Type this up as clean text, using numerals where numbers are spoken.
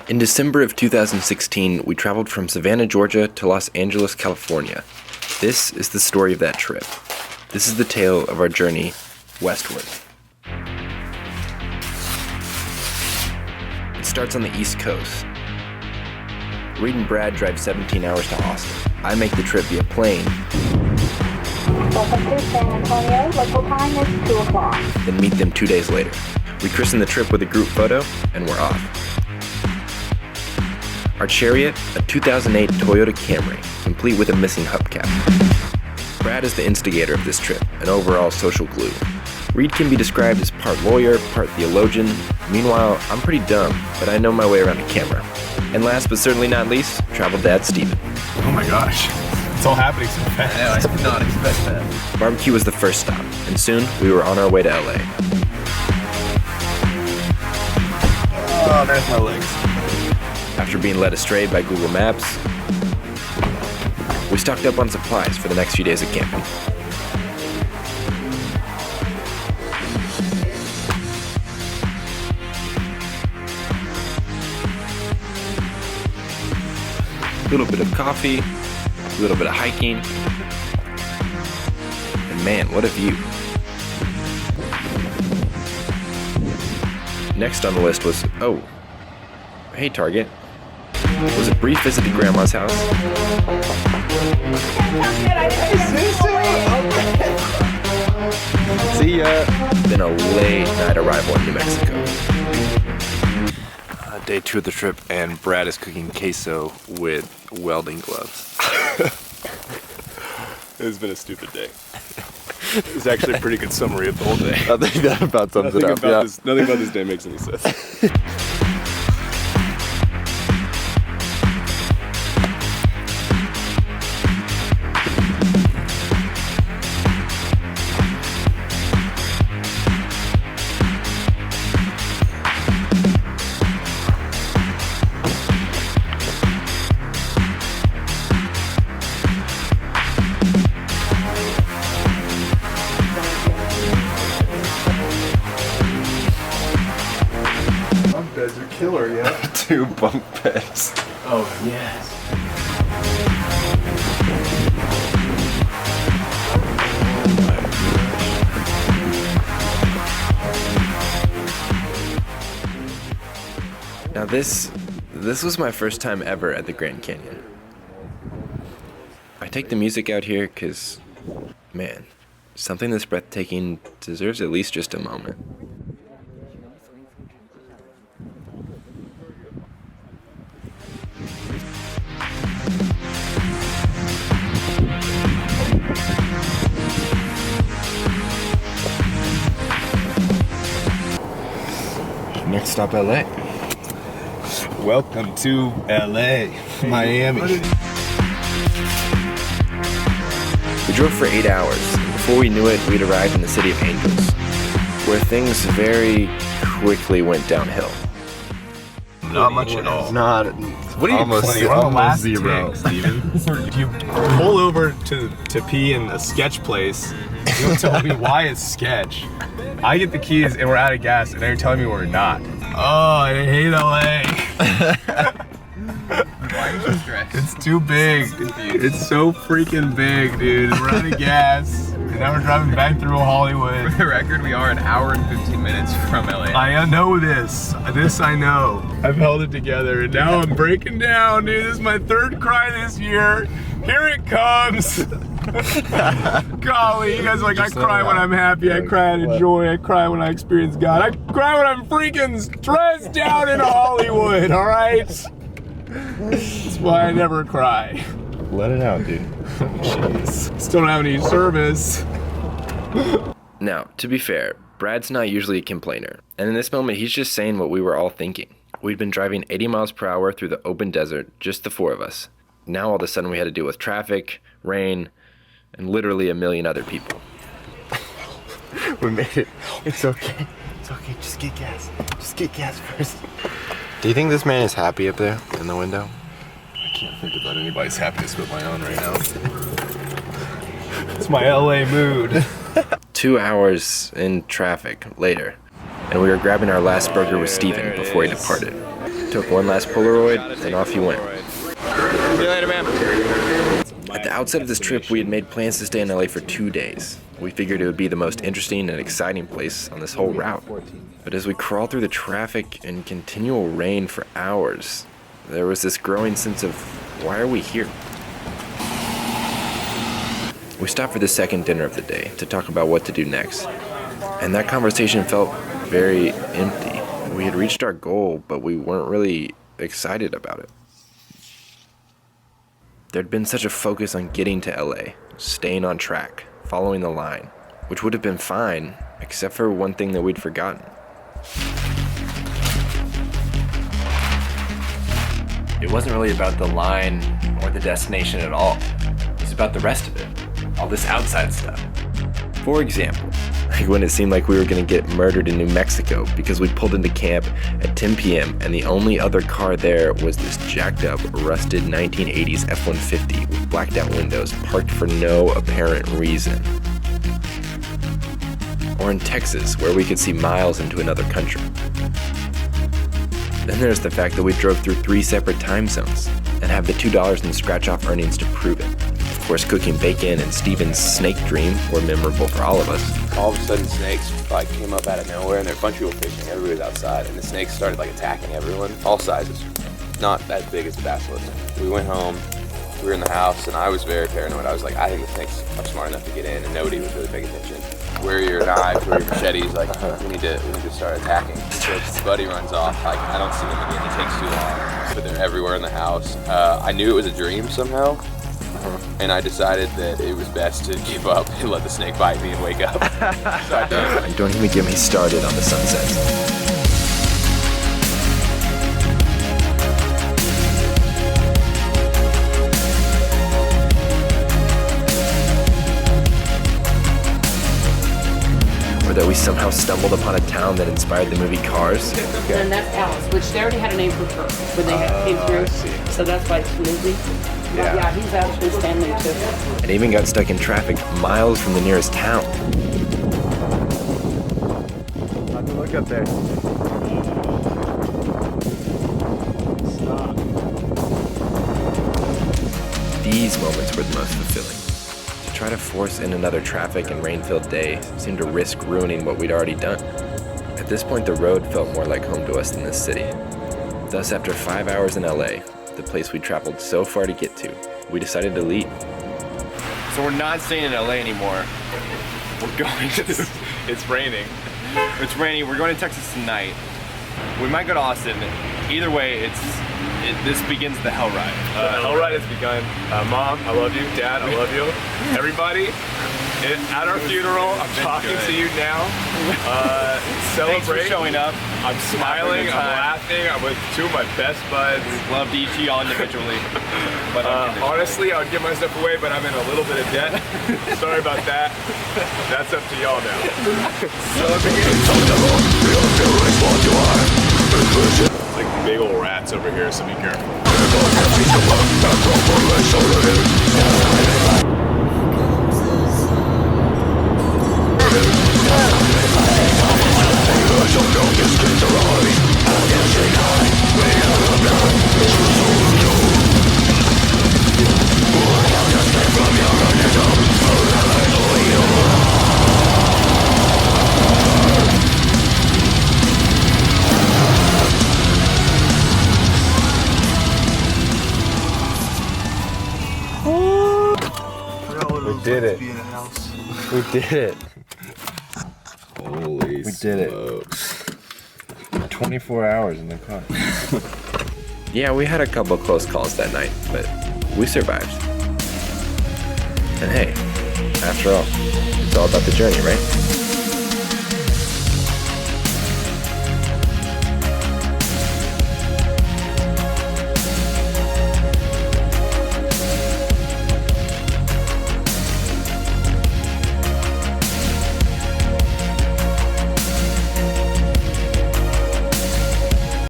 In December of 2016, we traveled from Savannah, Georgia to Los Angeles, California. This is the story of that trip. This is the tale of our journey westward. It starts on the East Coast. Reid and Brad drive 17 hours to Austin. I make the trip via plane. Welcome to San Antonio. Local time is 2 o'clock. Then meet them 2 days later. We christen the trip with a group photo, and we're off. Our chariot, a 2008 Toyota Camry, complete with a missing hubcap. Brad is the instigator of this trip, an overall social glue. Reid can be described as part lawyer, part theologian. Meanwhile, I'm pretty dumb, but I know my way around a camera. And last but certainly not least, travel dad Steven. Oh my gosh, it's all happening so fast. I did not expect that. Barbecue was the first stop, and soon we were on our way to LA. Oh, there's my legs. After being led astray by Google Maps, we stocked up on supplies for the next few days of camping. A little bit of coffee, a little bit of hiking, and man, what a view. Next on the list was, oh, hey Target. Was a brief visit to Grandma's house. See ya. Then a late night arrival in New Mexico. Day 2 of the trip, and Brad is cooking queso with welding gloves. It's been a stupid day. It's actually a pretty good summary of the whole day. I think that about sums it up. Nothing about this day makes any sense. Beds are killer, yeah. 2 bunk beds. Oh, yes. Now this was my first time ever at the Grand Canyon. I take the music out here because, man, something this breathtaking deserves at least just a moment. Next stop, LA. Welcome to LA, Miami. We drove for 8 hours, and before we knew it, we'd arrived in the city of Angels, where things very quickly went downhill. Not much at all. Not. What are you Almost almost zero, Steven. You pull over to pee in a sketch place. You don't tell me why it's sketch. I get the keys and we're out of gas, and now you're telling me we're not. Oh, I hate LA. Why are you so stressed? It's too big. It's so freaking big, dude. We're out of gas, and now we're driving back through Hollywood. For the record, we are an hour and 15 minutes from LA. I know this. This I know. I've held it together, and now I'm breaking down, dude. This is my 3rd cry this year. Here it comes. Golly, you guys are like, I cry when I'm happy, I cry out of joy, I cry when I experience God, I cry when I'm freaking stressed out in Hollywood, alright? That's why I never cry. Let it out, dude. Jeez. Still don't have any service. Now, to be fair, Brad's not usually a complainer, and in this moment he's just saying what we were all thinking. We'd been driving 80 miles per hour through the open desert, just the 4 of us. Now all of a sudden we had to deal with traffic, rain, and literally a million other people. We made it. It's okay. It's okay. Just get gas. Just get gas first. Do you think this man is happy up there in the window? I can't think about anybody's happiness but my own right now. It's my LA mood. 2 hours in traffic later, and we were grabbing our last burger with Steven before he departed. took one last Polaroid, and off he went. See you later, man. At the outset of this trip, we had made plans to stay in LA for 2 days. We figured it would be the most interesting and exciting place on this whole route. But as we crawled through the traffic and continual rain for hours, there was this growing sense of, why are we here? We stopped for the second dinner of the day to talk about what to do next. And that conversation felt very empty. We had reached our goal, but we weren't really excited about it. There'd been such a focus on getting to LA, staying on track, following the line, which would have been fine, except for one thing that we'd forgotten. It wasn't really about the line or the destination at all. It was about the rest of it, all this outside stuff. For example, like when it seemed like we were gonna get murdered in New Mexico because we pulled into camp at 10 p.m. and the only other car there was this jacked up, rusted 1980s F-150 with blacked out windows parked for no apparent reason. Or in Texas, where we could see miles into another country. Then there's the fact that we drove through 3 separate time zones and have the $2 in scratch-off earnings to prove it. Of course, cooking bacon and Steven's snake dream were memorable for all of us. All of a sudden, snakes came up out of nowhere, and there were a bunch of people fishing. Everybody was outside, and the snakes started attacking everyone, all sizes, not as big as the basilisk. We went home. We were in the house, and I was very paranoid. I was like, I think the snakes are smart enough to get in, and nobody was really paying attention. Where are your knives? Where are your machetes? We need to start attacking. So Buddy runs off. I don't see them again. It takes too long. But they're everywhere in the house. I knew it was a dream somehow. And I decided that it was best to give up and let the snake bite me and wake up. So I did. And don't even get me started on the sunsets. Or that we somehow stumbled upon a town that inspired the movie Cars. And that's Alice, which they already had a name for her when they came through. So that's why it's Lizzie. Yeah, he's actually Stanley too. And even got stuck in traffic miles from the nearest town. Look up there. Stop. These moments were the most fulfilling. To try to force in another traffic and rain-filled day seemed to risk ruining what we'd already done. At this point, the road felt more like home to us than this city. Thus, after 5 hours in LA, the place we traveled so far to get to, we decided to leave. So we're not staying in LA anymore. We're going to, it's raining. It's raining, we're going to Texas tonight. We might go to Austin. Either way, this begins the hell ride. Hell ride has begun. Mom, I love you. Dad, I love you. Everybody, at our funeral, I'm talking to you now. Celebrate. Thanks for showing up. I'm smiling, I'm laughing, I'm with 2 of my best buds. Love to eat you all individually. But honestly, I would give my stuff away, but I'm in a little bit of debt. Sorry about that. That's up to y'all now. Like big old rats over here, so be careful. We did it. We did it. Holy We did it. 24 hours in the car. Yeah, we had a couple close calls that night, but we survived. And hey, after all, it's all about the journey, right?